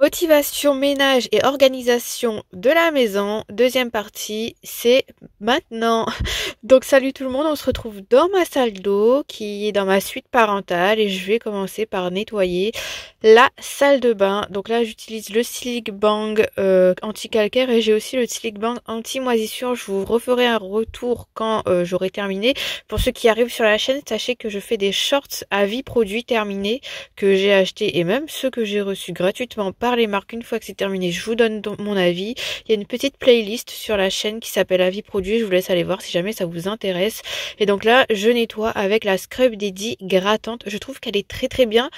Motivation, ménage et organisation de la maison, deuxième partie, c'est maintenant. Donc salut tout le monde, on se retrouve dans ma salle d'eau qui est dans ma suite parentale et je vais commencer par nettoyer la salle de bain. Donc là j'utilise le Slick Bang anti-calcaire et j'ai aussi le Slick Bang anti-moisissure. Je vous referai un retour quand j'aurai terminé. Pour ceux qui arrivent sur la chaîne, sachez que je fais des shorts avis produits terminés que j'ai achetés et même ceux que j'ai reçus gratuitement par les marques. Une fois que c'est terminé, je vous donne mon avis. Il y a une petite playlist sur la chaîne qui s'appelle avis produits, je vous laisse aller voir si jamais ça vous intéresse. Et donc là je nettoie avec la Scrub Daddy grattante. Je trouve qu'elle est très très bien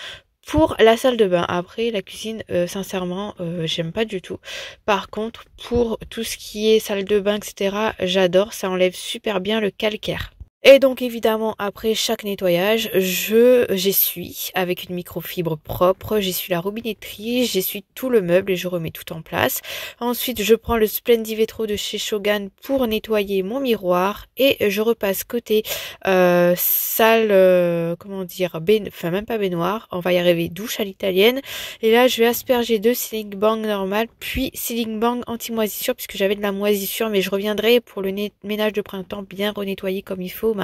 pour la salle de bain. Après la cuisine, sincèrement j'aime pas du tout. Par contre pour tout ce qui est salle de bain etc, j'adore, ça enlève super bien le calcaire. Et donc évidemment après chaque nettoyage, j'essuie avec une microfibre propre, j'essuie la robinetterie, j'essuie tout le meuble et je remets tout en place. Ensuite je prends le Splendivetro de chez Shogun pour nettoyer mon miroir et je repasse côté salle, comment dire, enfin même pas baignoire, on va y arriver, douche à l'italienne. Et là je vais asperger de Slick Bang normal puis Slick Bang anti-moisissure puisque j'avais de la moisissure, mais je reviendrai pour le ménage de printemps bien renettoyer comme il faut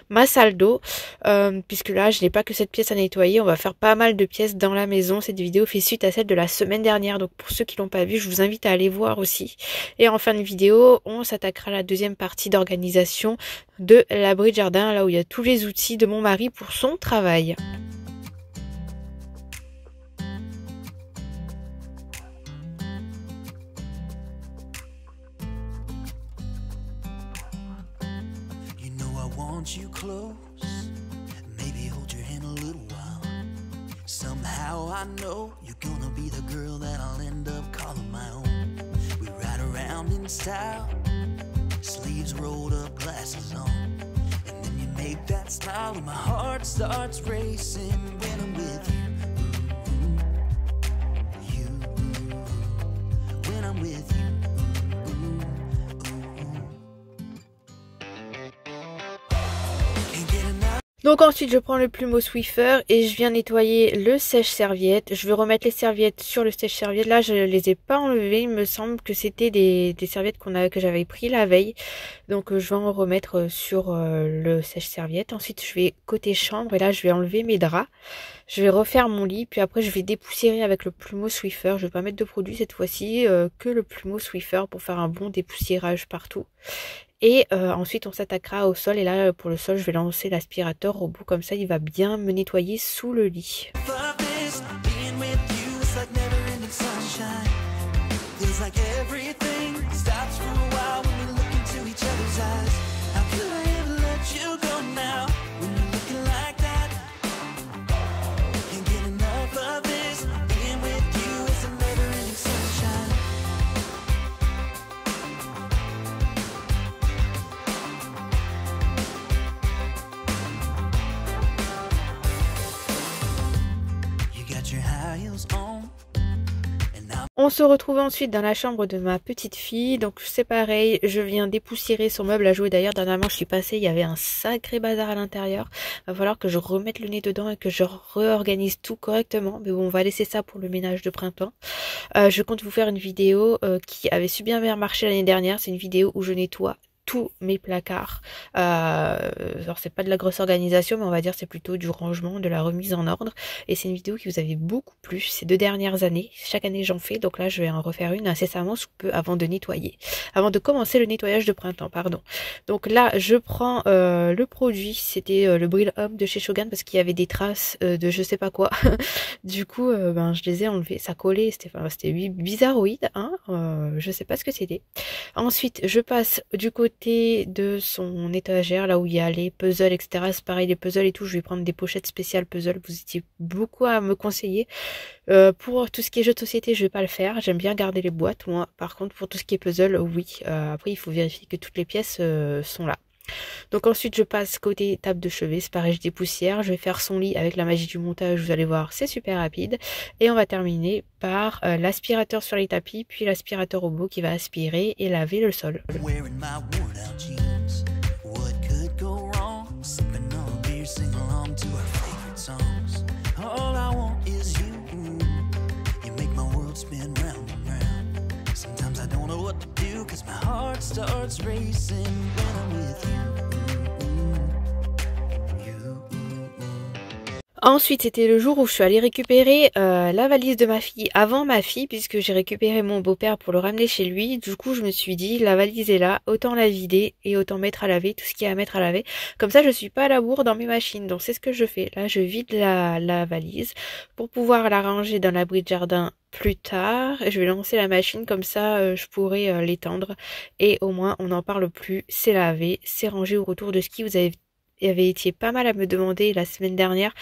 ma salle d'eau, puisque là je n'ai pas que cette pièce à nettoyer, on va faire pas mal de pièces dans la maison. Cette vidéo fait suite à celle de la semaine dernière, donc pour ceux qui l'ont pas vu, je vous invite à aller voir aussi. Et en fin de vidéo, on s'attaquera à la deuxième partie d'organisation de l'abri de jardin, là où il y a tous les outils de mon mari pour son travail. You close, maybe hold your hand a little while. Somehow I know you're gonna be the girl that I'll end up calling my own. We ride around in style, sleeves rolled up, glasses on, and then you make that smile and my heart starts racing when I'm with you. When I'm with you. Donc ensuite je prends le plumeau Swiffer et je viens nettoyer le sèche-serviette. Je vais remettre les serviettes sur le sèche-serviette. Là je les ai pas enlevées, il me semble que c'était des serviettes que j'avais pris la veille. Donc je vais en remettre sur le sèche-serviette. Ensuite je vais côté chambre et là je vais enlever mes draps. Je vais refaire mon lit, puis après je vais dépoussiérer avec le plumeau Swiffer. Je vais pas mettre de produit cette fois-ci, que le plumeau Swiffer pour faire un bon dépoussiérage partout. Et ensuite on s'attaquera au sol et là pour le sol je vais lancer l'aspirateur robot, comme ça il va bien me nettoyer sous le lit. On se retrouve ensuite dans la chambre de ma petite fille, donc c'est pareil, je viens dépoussiérer son meuble à jouer. D'ailleurs dernièrement je suis passée, il y avait un sacré bazar à l'intérieur, va falloir que je remette le nez dedans et que je réorganise tout correctement, mais bon on va laisser ça pour le ménage de printemps. Je compte vous faire une vidéo qui avait super bien marché l'année dernière, c'est une vidéo où je nettoie tous mes placards. Alors c'est pas de la grosse organisation, mais on va dire c'est plutôt du rangement, de la remise en ordre. Et c'est une vidéo qui vous avait beaucoup plu ces 2 dernières années. Chaque année j'en fais, donc là je vais en refaire une incessamment sous peu avant de nettoyer. Avant de commencer le nettoyage de printemps, pardon. Donc là je prends le produit, c'était le Brill Homme de chez Shogun parce qu'il y avait des traces de je sais pas quoi. Du coup je les ai enlevés, ça collait, c'était bizarroïde, hein, je sais pas ce que c'était. Ensuite je passe du côté de son étagère, là où il y a les puzzles, etc. C'est pareil, les puzzles et tout, je vais prendre des pochettes spéciales puzzles. Vous étiez beaucoup à me conseiller. Pour tout ce qui est jeux de société, je vais pas le faire. J'aime bien garder les boîtes, moi. Par contre, pour tout ce qui est puzzle, oui. Après, il faut vérifier que toutes les pièces sont là. Donc ensuite je passe côté table de chevet, c'est pareil, je dépoussière, je vais faire son lit avec la magie du montage, vous allez voir c'est super rapide, et on va terminer par l'aspirateur sur les tapis, puis l'aspirateur robot qui va aspirer et laver le sol. All I want is you. You make my world heart starts racing when I'm with you. Ensuite, c'était le jour où je suis allée récupérer la valise de ma fille avant ma fille, puisque j'ai récupéré mon beau-père pour le ramener chez lui. Du coup, je me suis dit, la valise est là, autant la vider et autant mettre à laver tout ce qu'il y a à mettre à laver. Comme ça, je suis pas à la bourre dans mes machines. Donc, c'est ce que je fais. Là, je vide la valise pour pouvoir la ranger dans l'abri de jardin plus tard. Je vais lancer la machine, comme ça, je pourrai l'étendre. Et au moins, on n'en parle plus. C'est lavé, c'est rangé au retour de ski. Vous avez été pas mal à me demander la semaine dernière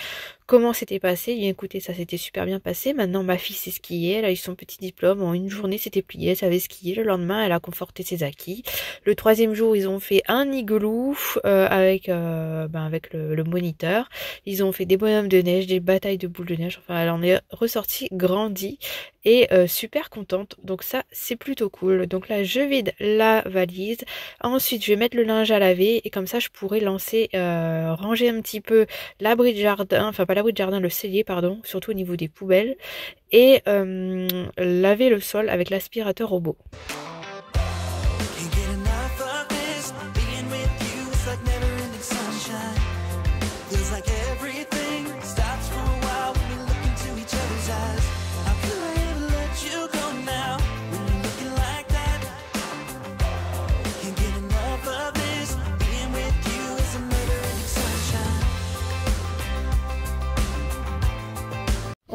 comment c'était passé. Bien écoutez, ça s'était super bien passé. Maintenant ma fille sait skier, elle a eu son petit diplôme, en une journée c'était plié, elle savait skier. Le lendemain elle a conforté ses acquis. Le troisième jour ils ont fait un igloo avec le moniteur. Ils ont fait des bonhommes de neige, des batailles de boules de neige. Enfin elle en est ressortie grandie et super contente. Donc ça c'est plutôt cool. Donc là je vide la valise. Ensuite je vais mettre le linge à laver et comme ça je pourrais lancer ranger un petit peu l'abri de jardin, enfin pas l'abri de jardin, le cellier pardon, surtout au niveau des poubelles, et laver le sol avec l'aspirateur robot.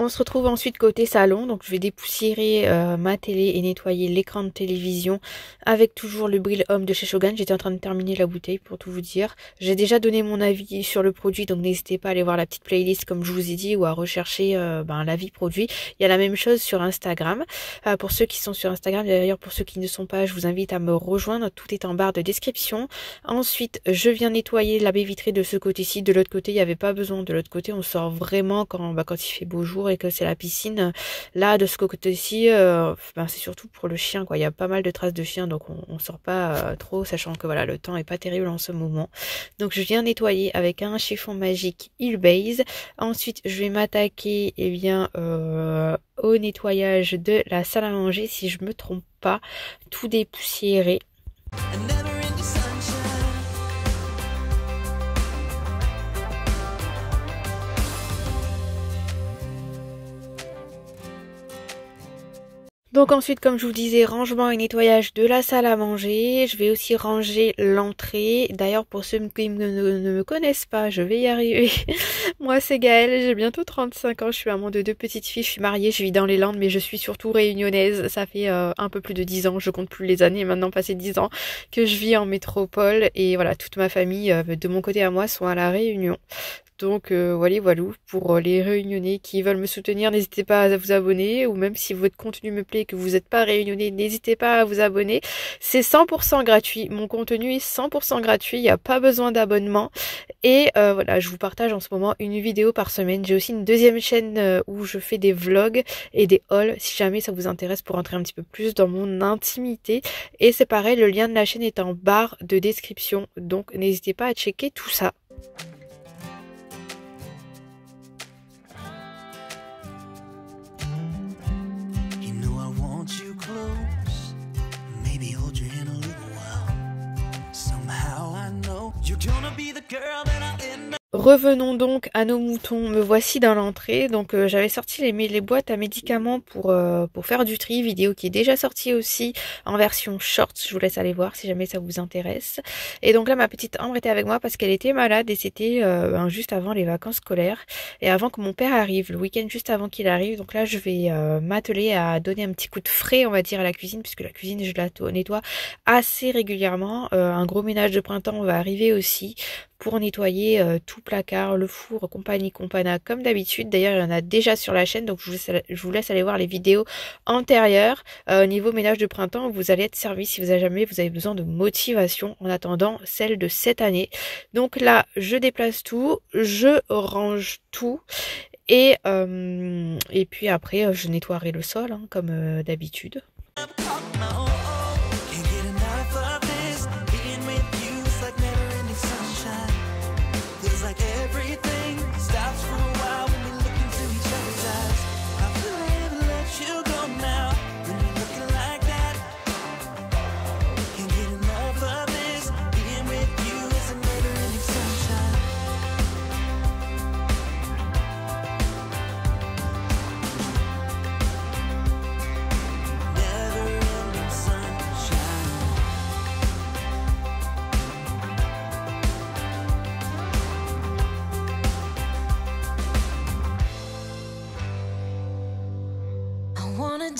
On se retrouve ensuite côté salon, donc je vais dépoussiérer ma télé et nettoyer l'écran de télévision avec toujours le Brill Home de chez Shogun. J'étais en train de terminer la bouteille pour tout vous dire. J'ai déjà donné mon avis sur le produit, donc n'hésitez pas à aller voir la petite playlist comme je vous ai dit ou à rechercher l'avis produit. Il y a la même chose sur Instagram. Pour ceux qui sont sur Instagram, d'ailleurs pour ceux qui ne sont pas, je vous invite à me rejoindre. Tout est en barre de description. Ensuite, je viens nettoyer la baie vitrée de ce côté-ci. De l'autre côté, il n'y avait pas besoin. De l'autre côté, on sort vraiment quand il fait beau jour et que c'est la piscine. Là de ce côté-ci c'est surtout pour le chien quoi, il y a pas mal de traces de chien, donc on sort pas trop, sachant que voilà le temps est pas terrible en ce moment. Donc je viens nettoyer avec un chiffon magique Heal Base. Ensuite je vais m'attaquer au nettoyage de la salle à manger, si je me trompe pas, tout dépoussiérer. Donc ensuite, comme je vous disais, rangement et nettoyage de la salle à manger. Je vais aussi ranger l'entrée. D'ailleurs, pour ceux qui ne me connaissent pas, je vais y arriver. Moi, c'est Gaëlle, j'ai bientôt 35 ans. Je suis maman de 2 petites filles. Je suis mariée, je vis dans les Landes, mais je suis surtout réunionnaise. Ça fait un peu plus de 10 ans, je compte plus les années, maintenant passé 10 ans, que je vis en métropole. Et voilà, toute ma famille, de mon côté à moi, sont à La Réunion. Donc voilà, pour les réunionnais qui veulent me soutenir, n'hésitez pas à vous abonner, ou même si votre contenu me plaît et que vous n'êtes pas réunionnais, n'hésitez pas à vous abonner. C'est 100% gratuit, mon contenu est 100% gratuit, il n'y a pas besoin d'abonnement. Et voilà, je vous partage en ce moment une vidéo par semaine. J'ai aussi une deuxième chaîne où je fais des vlogs et des hauls, si jamais ça vous intéresse, pour entrer un petit peu plus dans mon intimité. Et c'est pareil, le lien de la chaîne est en barre de description, donc n'hésitez pas à checker tout ça. Revenons donc à nos moutons. Me voici dans l'entrée. Donc j'avais sorti les boîtes à médicaments pour faire du tri, vidéo qui est déjà sortie aussi en version short. Je vous laisse aller voir si jamais ça vous intéresse. Et donc là ma petite Ambre était avec moi parce qu'elle était malade et c'était juste avant les vacances scolaires et avant que mon père arrive, le week-end juste avant qu'il arrive. Donc là je vais m'atteler à donner un petit coup de frais, on va dire, à la cuisine, puisque la cuisine je la nettoie assez régulièrement. Un gros ménage de printemps va arriver aussi pour nettoyer tout placard, le four, compagnie compana comme d'habitude. D'ailleurs il y en a déjà sur la chaîne, donc je vous laisse aller voir les vidéos antérieures. Au niveau ménage de printemps, vous allez être servi si vous avez besoin de motivation en attendant celle de cette année. Donc là je déplace tout, je range tout et puis après je nettoierai le sol comme d'habitude.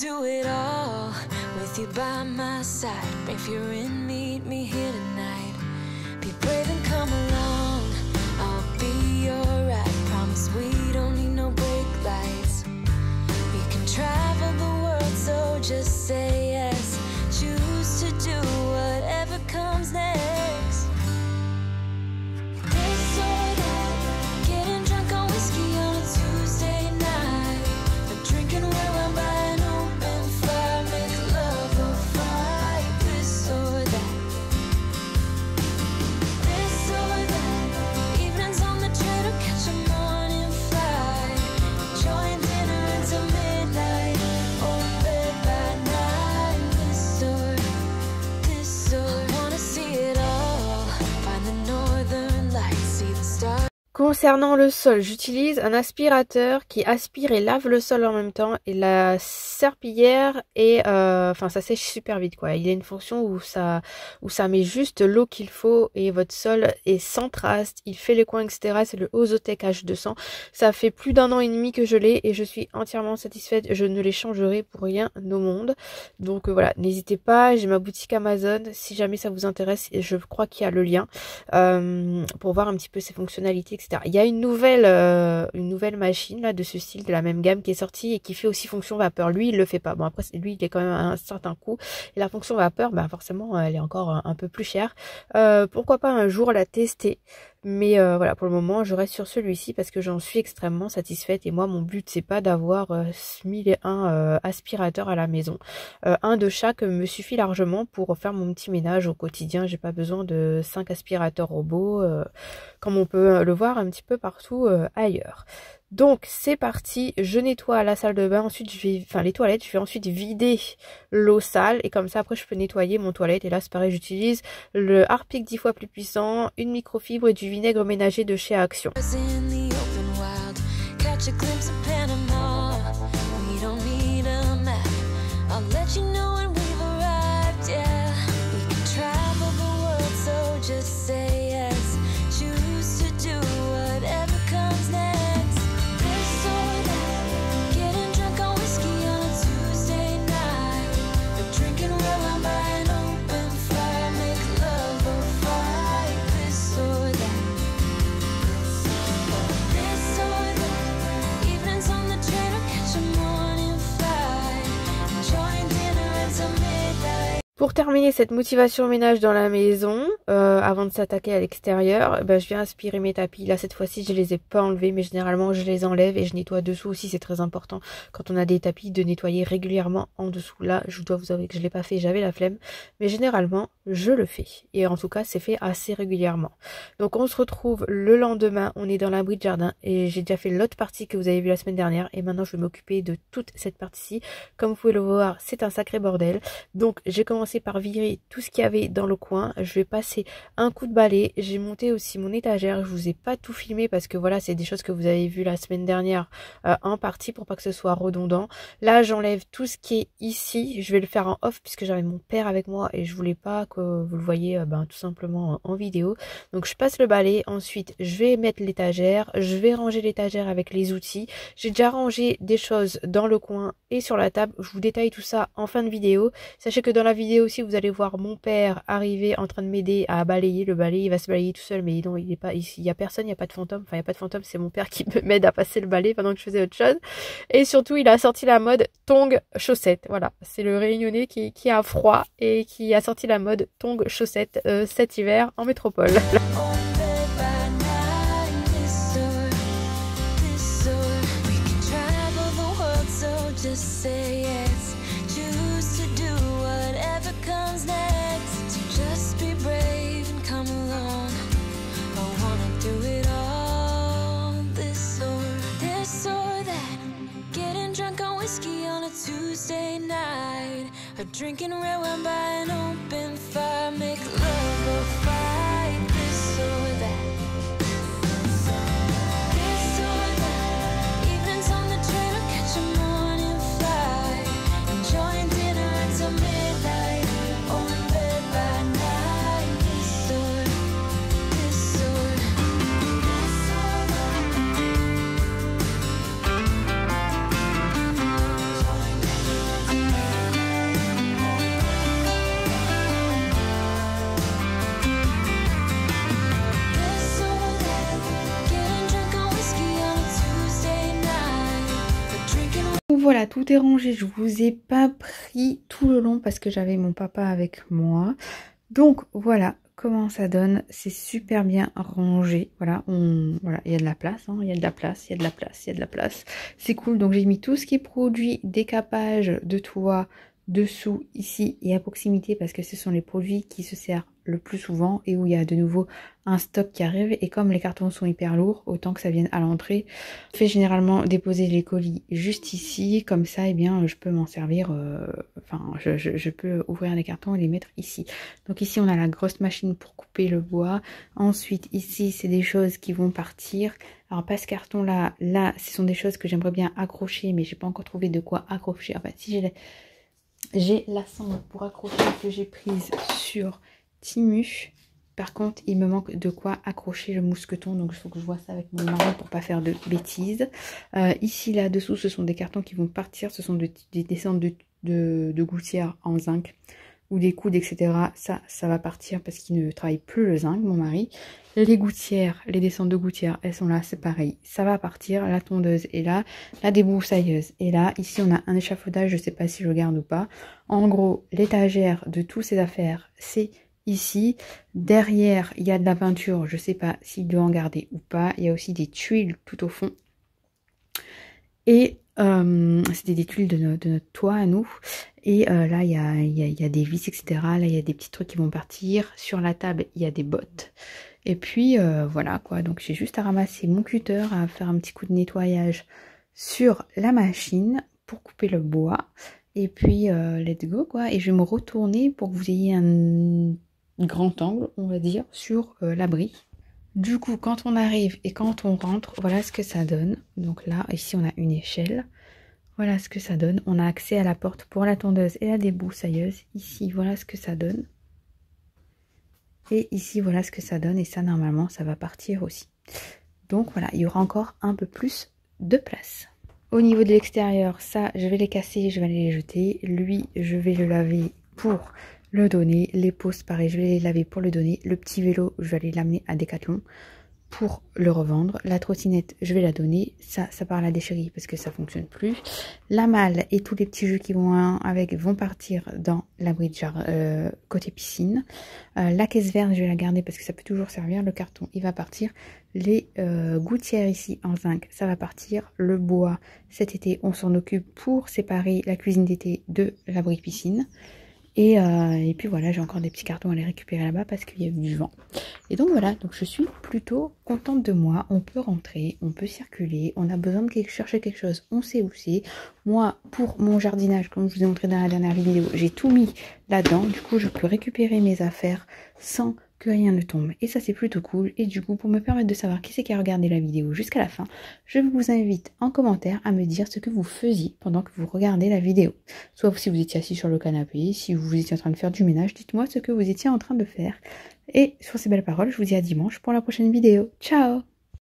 do it all with you by my side. If you're in, meet me here tonight. Be brave and come along, I'll be your ride. Promise we don't need no brake lights. We can travel the world, so just say yes. Choose to do whatever comes next. This or that, getting drunk on whiskey on a Tuesday night, or drinking red wine by an open fire, make love or fight. This or that, this or that, evenings on the train or catch a morning flight, enjoying dinner until midnight, or in bed by night. This or I wanna see it all, find the northern lights, see the stars. Concernant le sol, j'utilise un aspirateur qui aspire et lave le sol en même temps, et la serpillière est, enfin ça sèche super vite quoi. Il y a une fonction où ça met juste l'eau qu'il faut et votre sol est sans trace, il fait les coins etc. C'est le Ozotec H200. Ça fait plus d'1 an et demi que je l'ai et je suis entièrement satisfaite. Je ne les changerai pour rien au monde. Donc voilà, n'hésitez pas, j'ai ma boutique Amazon si jamais ça vous intéresse, et je crois qu'il y a le lien pour voir un petit peu ses fonctionnalités etc. Il y a une nouvelle machine là de ce style, de la même gamme qui est sortie et qui fait aussi fonction vapeur. Lui il le fait pas. Bon après lui il est quand même à un certain coût, et la fonction vapeur bah forcément elle est encore un peu plus chère. Pourquoi pas un jour la tester, mais voilà, pour le moment je reste sur celui-ci parce que j'en suis extrêmement satisfaite, et moi mon but c'est pas d'avoir 1001 aspirateurs à la maison. Un de chaque me suffit largement pour faire mon petit ménage au quotidien. J'ai pas besoin de 5 aspirateurs robots comme on peut le voir un petit peu partout ailleurs. Donc c'est parti, je nettoie la salle de bain, ensuite les toilettes, je vais ensuite vider l'eau sale, et comme ça après je peux nettoyer mon toilette. Et là c'est pareil, j'utilise le Harpic 10 fois plus puissant, une microfibre et du vinaigre ménager de chez Action. Pour terminer cette motivation ménage dans la maison, avant de s'attaquer à l'extérieur, je viens aspirer mes tapis. Là cette fois-ci je les ai pas enlevés, mais généralement je les enlève et je nettoie dessous aussi. C'est très important quand on a des tapis de nettoyer régulièrement en dessous. Là je dois vous avouer que je l'ai pas fait, j'avais la flemme, mais généralement je le fais. Et en tout cas c'est fait assez régulièrement. Donc on se retrouve le lendemain, on est dans l'abri de jardin et j'ai déjà fait l'autre partie que vous avez vue la semaine dernière, et maintenant je vais m'occuper de toute cette partie-ci. Comme vous pouvez le voir, c'est un sacré bordel. Donc j'ai commencé par virer tout ce qu'il y avait dans le coin. Je vais passer un coup de balai. J'ai monté aussi mon étagère. Je vous ai pas tout filmé parce que voilà, c'est des choses que vous avez vues la semaine dernière en partie pour pas que ce soit redondant. Là j'enlève tout ce qui est ici. Je vais le faire en off puisque j'avais mon père avec moi et je voulais pas que vous le voyez tout simplement en vidéo. Donc je passe le balai. Ensuite je vais mettre l'étagère. Je vais ranger l'étagère avec les outils. J'ai déjà rangé des choses dans le coin et sur la table. Je vous détaille tout ça en fin de vidéo. Sachez que dans la vidéo aussi vous allez voir mon père arriver en train de m'aider à balayer. Le balai il va se balayer tout seul, mais non, il est pas ici, il y a personne, il n'y a pas de fantôme. Enfin il n'y a pas de fantôme, c'est mon père qui m'aide à passer le balai pendant que je faisais autre chose. Et surtout il a sorti la mode tongs chaussettes. Voilà, c'est le Réunionnais qui a froid et qui a sorti la mode tongs chaussettes cet hiver en métropole. Tuesday night, or drinking red wine by an open fire, make love or fight. This or that, this or that, evenings on the train or catch a morning flight, enjoying dinner until midnight, or in bed by night. This or this or this or that. voilà, tout est rangé. Je vous ai pas pris tout le long parce que j'avais mon papa avec moi. Donc voilà comment ça donne. C'est super bien rangé. Voilà, voilà, il y a de la place, hein, il y a de la place, il y a de la place, il y a de la place. C'est cool. Donc j'ai mis tout ce qui est produit décapage de toit dessous, ici et à proximité parce que ce sont les produits qui se servent le plus souvent et où il y a de nouveau un stock qui arrive. Et comme les cartons sont hyper lourds, autant que ça vienne à l'entrée, je fais généralement déposer les colis juste ici, comme ça, eh bien, je peux m'en servir, enfin, je peux ouvrir les cartons et les mettre ici. Donc ici, on a la grosse machine pour couper le bois. Ensuite, ici, c'est des choses qui vont partir. Alors, pas ce carton-là, là, ce sont des choses que j'aimerais bien accrocher, mais j'ai pas encore trouvé de quoi accrocher. Enfin, si j'ai la sangle pour accrocher que j'ai prise sur Timu. Par contre, il me manque de quoi accrocher le mousqueton. Donc, il faut que je vois ça avec mon mari pour pas faire de bêtises. Ici, là-dessous, ce sont des cartons qui vont partir. Ce sont des descentes de gouttières en zinc ou des coudes, etc. Ça va partir parce qu'il ne travaille plus le zinc, mon mari. Les gouttières, les descentes de gouttières, elles sont là, c'est pareil. Ça va partir. La tondeuse est là. La débroussailleuse est là. Ici, on a un échafaudage. Je ne sais pas si je le garde ou pas. En gros, l'étagère de toutes ces affaires, c'est ici. Derrière, il y a de la peinture. Je ne sais pas s'il doit en garder ou pas. Il y a aussi des tuiles tout au fond. Et c'était des tuiles de notre toit à nous. Et là, il y a des vis, etc. Là, il y a des petits trucs qui vont partir. Sur la table, il y a des bottes. Et puis, voilà quoi. Donc, j'ai juste à ramasser mon cutter, à faire un petit coup de nettoyage sur la machine pour couper le bois. Et puis, let's go quoi. Et je vais me retourner pour que vous ayez un grand angle, on va dire, sur l'abri. Du coup, quand on arrive et quand on rentre, voilà ce que ça donne. Donc là, ici, on a une échelle. Voilà ce que ça donne. On a accès à la porte pour la tondeuse et la débroussailleuse. Ici, voilà ce que ça donne. Et ici, voilà ce que ça donne. Et ça, normalement, ça va partir aussi. Donc voilà, il y aura encore un peu plus de place. Au niveau de l'extérieur, ça, je vais les casser, je vais aller les jeter. Lui, je vais le laver pour le donner. Les posts, pareil, je vais les laver pour le donner. Le petit vélo, je vais aller l'amener à Decathlon pour le revendre. La trottinette, je vais la donner. Ça part à la déchetterie parce que ça fonctionne plus. La malle et tous les petits jeux qui vont avec vont partir dans l'abri de jardin côté piscine. La caisse verte, je vais la garder parce que ça peut toujours servir. Le carton, il va partir. Les gouttières ici en zinc, ça va partir. Le bois, cet été, on s'en occupe pour séparer la cuisine d'été de l'abri piscine. Et puis voilà, j'ai encore des petits cartons à les récupérer là-bas parce qu'il y a eu du vent. Et donc voilà, donc je suis plutôt contente de moi. On peut rentrer, on peut circuler, on a besoin de chercher quelque chose, on sait où c'est. Moi, pour mon jardinage, comme je vous ai montré dans la dernière vidéo, j'ai tout mis là-dedans. Du coup, je peux récupérer mes affaires sans que rien ne tombe. Et ça, c'est plutôt cool. Et du coup, pour me permettre de savoir qui c'est qui a regardé la vidéo jusqu'à la fin, je vous invite en commentaire à me dire ce que vous faisiez pendant que vous regardez la vidéo. Soit si vous étiez assis sur le canapé, si vous étiez en train de faire du ménage, dites-moi ce que vous étiez en train de faire. Et sur ces belles paroles, je vous dis à dimanche pour la prochaine vidéo. Ciao!